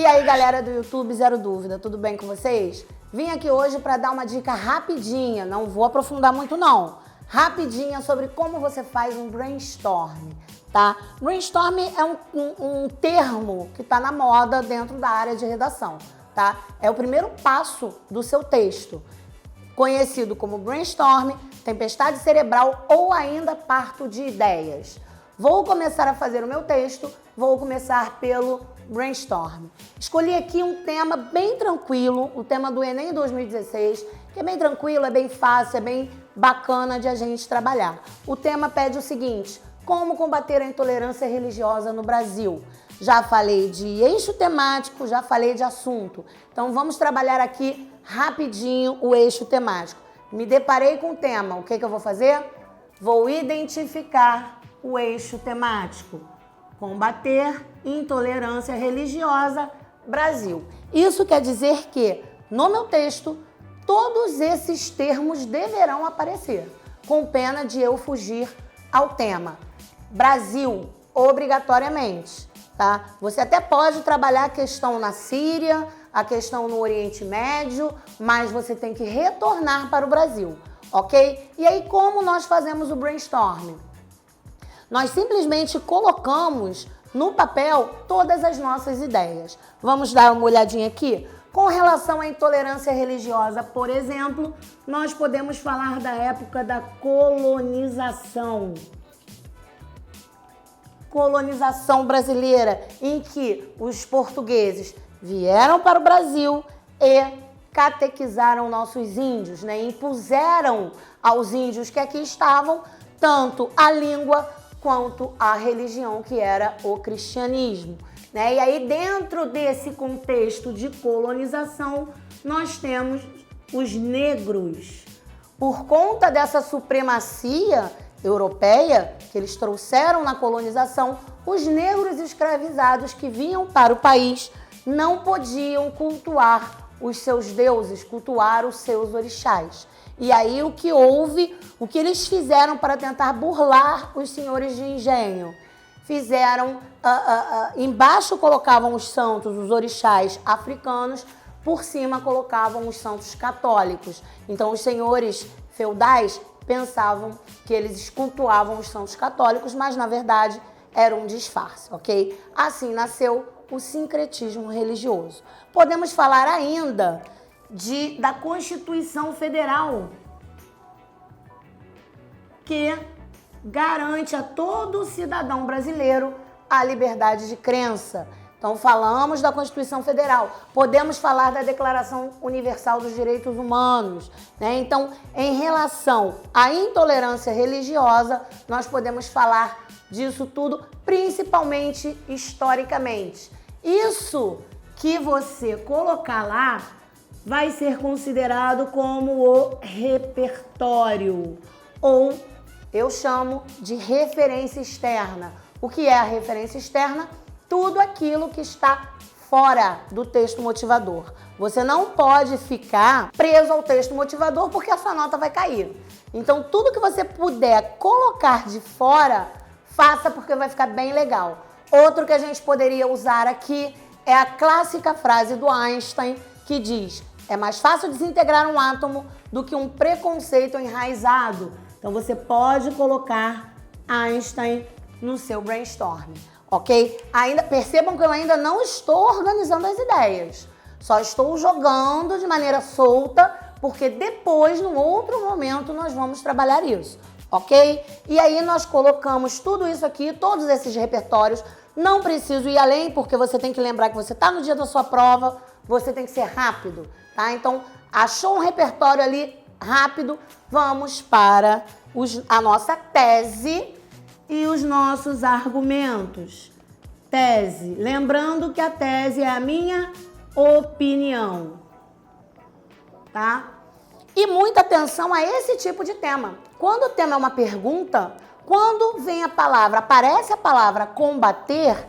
aí, galera do YouTube Zero Dúvida, tudo bem com vocês? Vim aqui hoje para dar uma dica rapidinha, não vou aprofundar muito não, rapidinha sobre como você faz um brainstorm, tá? Brainstorm é um termo que está na moda dentro da área de redação, tá? É o primeiro passo do seu texto, conhecido como brainstorm, tempestade cerebral ou ainda parto de ideias. Vou começar a fazer o meu texto, vou começar pelo brainstorm. Escolhi aqui um tema bem tranquilo, o tema do Enem 2016, que é bem tranquilo, é bem fácil, é bem bacana de a gente trabalhar. O tema pede o seguinte: como combater a intolerância religiosa no Brasil? Já falei de eixo temático, já falei de assunto. Então vamos trabalhar aqui rapidinho o eixo temático. Me deparei com o tema, o que eu vou fazer? Vou identificar o eixo temático. Combater intolerância religiosa, Brasil. Isso quer dizer que, no meu texto, todos esses termos deverão aparecer, com pena de eu fugir ao tema. Brasil, obrigatoriamente, tá? Você até pode trabalhar a questão na Síria, a questão no Oriente Médio, mas você tem que retornar para o Brasil, ok? E aí, como nós fazemos o brainstorm? Nós simplesmente colocamos no papel todas as nossas ideias. Vamos dar uma olhadinha aqui? Com relação à intolerância religiosa, por exemplo, nós podemos falar da época da colonização. Colonização brasileira, em que os portugueses vieram para o Brasil e catequizaram nossos índios, né? Impuseram aos índios que aqui estavam tanto a língua quanto a religião, que era o cristianismo, né? E aí, dentro desse contexto de colonização, nós temos os negros. Por conta dessa supremacia europeia que eles trouxeram na colonização, os negros escravizados que vinham para o país não podiam cultuar os seus deuses, cultuar os seus orixás. E aí o que houve, o que eles fizeram para tentar burlar os senhores de engenho? Fizeram, embaixo colocavam os santos, os orixás africanos, por cima colocavam os santos católicos. Então os senhores feudais pensavam que eles cultuavam os santos católicos, mas na verdade era um disfarce, ok? Assim nasceu o sincretismo religioso. Podemos falar ainda da Constituição Federal, que garante a todo cidadão brasileiro a liberdade de crença. Então, falamos da Constituição Federal, podemos falar da Declaração Universal dos Direitos Humanos, né? Então, em relação à intolerância religiosa, nós podemos falar disso tudo, principalmente historicamente. Isso que você colocar lá vai ser considerado como o repertório, ou eu chamo de referência externa. O que é a referência externa? Tudo aquilo que está fora do texto motivador. Você não pode ficar preso ao texto motivador porque a sua nota vai cair. Então, tudo que você puder colocar de fora, faça, porque vai ficar bem legal. Outro que a gente poderia usar aqui é a clássica frase do Einstein, que diz: é mais fácil desintegrar um átomo do que um preconceito enraizado. Então você pode colocar Einstein no seu brainstorm, ok? Percebam que eu ainda não estou organizando as ideias. Só estou jogando de maneira solta, porque depois, num outro momento, nós vamos trabalhar isso, ok? E aí nós colocamos tudo isso aqui, todos esses repertórios. Não preciso ir além, porque você tem que lembrar que você está no dia da sua prova, você tem que ser rápido, tá? Então, achou um repertório ali rápido, vamos para a nossa tese e os nossos argumentos. Tese. Lembrando que a tese é a minha opinião, tá? E muita atenção a esse tipo de tema. Quando o tema é uma pergunta, quando vem a palavra, aparece a palavra combater,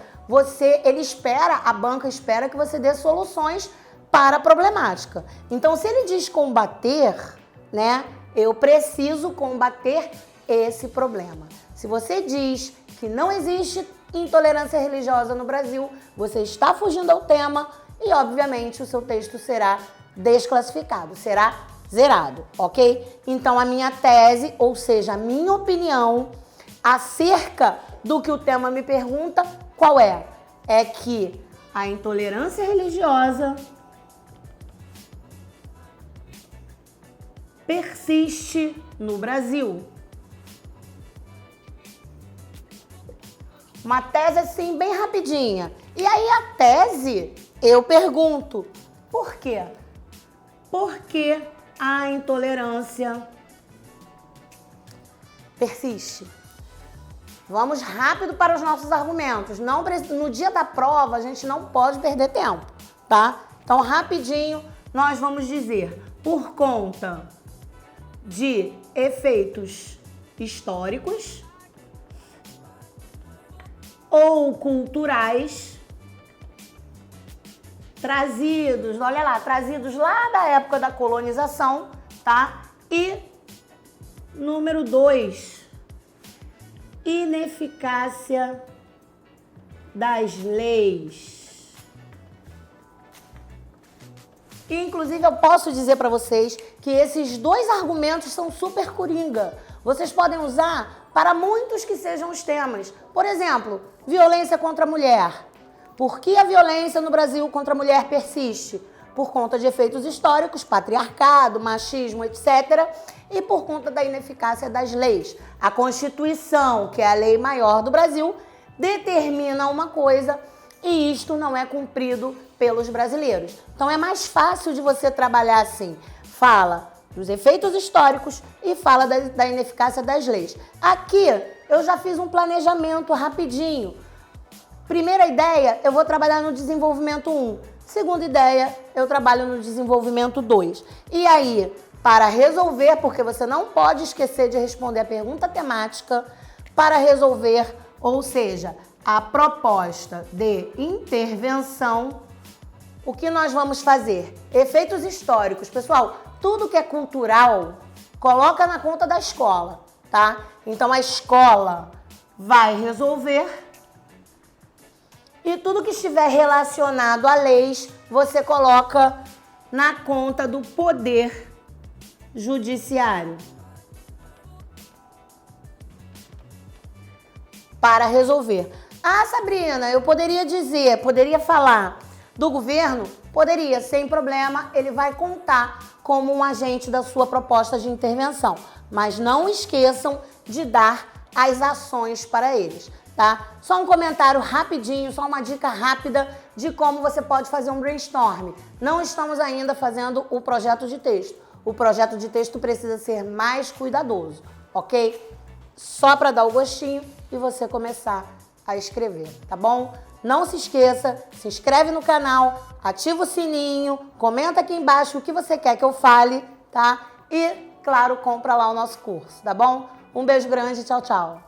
a banca espera que você dê soluções para a problemática. Então, se ele diz combater, né, eu preciso combater esse problema. Se você diz que não existe intolerância religiosa no Brasil, você está fugindo ao tema e, obviamente, o seu texto será desclassificado, será zerado, ok? Então, a minha tese, ou seja, a minha opinião acerca do que o tema me pergunta, qual é? É que a intolerância religiosa persiste no Brasil. Uma tese assim, bem rapidinha. E aí a tese, eu pergunto, por quê? Por que a intolerância persiste? Vamos rápido para os nossos argumentos. No dia da prova, a gente não pode perder tempo, tá? Então, rapidinho, nós vamos dizer, por conta de efeitos históricos ou culturais trazidos, olha lá, trazidos lá da época da colonização, tá? E número 2, ineficácia das leis. Inclusive, eu posso dizer para vocês que esses 2 argumentos são super coringa. Vocês podem usar para muitos que sejam os temas. Por exemplo, violência contra a mulher. Por que a violência no Brasil contra a mulher persiste? Por conta de efeitos históricos, patriarcado, machismo, etc. E por conta da ineficácia das leis. A Constituição, que é a lei maior do Brasil, determina uma coisa e isto não é cumprido pelos brasileiros. Então é mais fácil de você trabalhar assim. Fala dos efeitos históricos e fala da ineficácia das leis. Aqui eu já fiz um planejamento rapidinho. Primeira ideia, eu vou trabalhar no desenvolvimento 1. Segunda ideia, eu trabalho no desenvolvimento 2. E aí, para resolver, porque você não pode esquecer de responder a pergunta temática, para resolver, ou seja, a proposta de intervenção, o que nós vamos fazer? Efeitos históricos. Pessoal, tudo que é cultural, coloca na conta da escola, tá? Então, a escola vai resolver e tudo que estiver relacionado a leis, você coloca na conta do poder judiciário. Para resolver. Ah, Sabrina, eu poderia falar do governo? Poderia, sem problema, ele vai contar como um agente da sua proposta de intervenção. Mas não esqueçam de dar as ações para eles, tá? Só um comentário rapidinho, só uma dica rápida de como você pode fazer um brainstorm. Não estamos ainda fazendo o projeto de texto. O projeto de texto precisa ser mais cuidadoso, ok? Só para dar o gostinho e você começar a escrever, tá bom? Não se esqueça, se inscreve no canal, ativa o sininho, comenta aqui embaixo o que você quer que eu fale, tá? E, claro, compra lá o nosso curso, tá bom? Um beijo grande, tchau, tchau!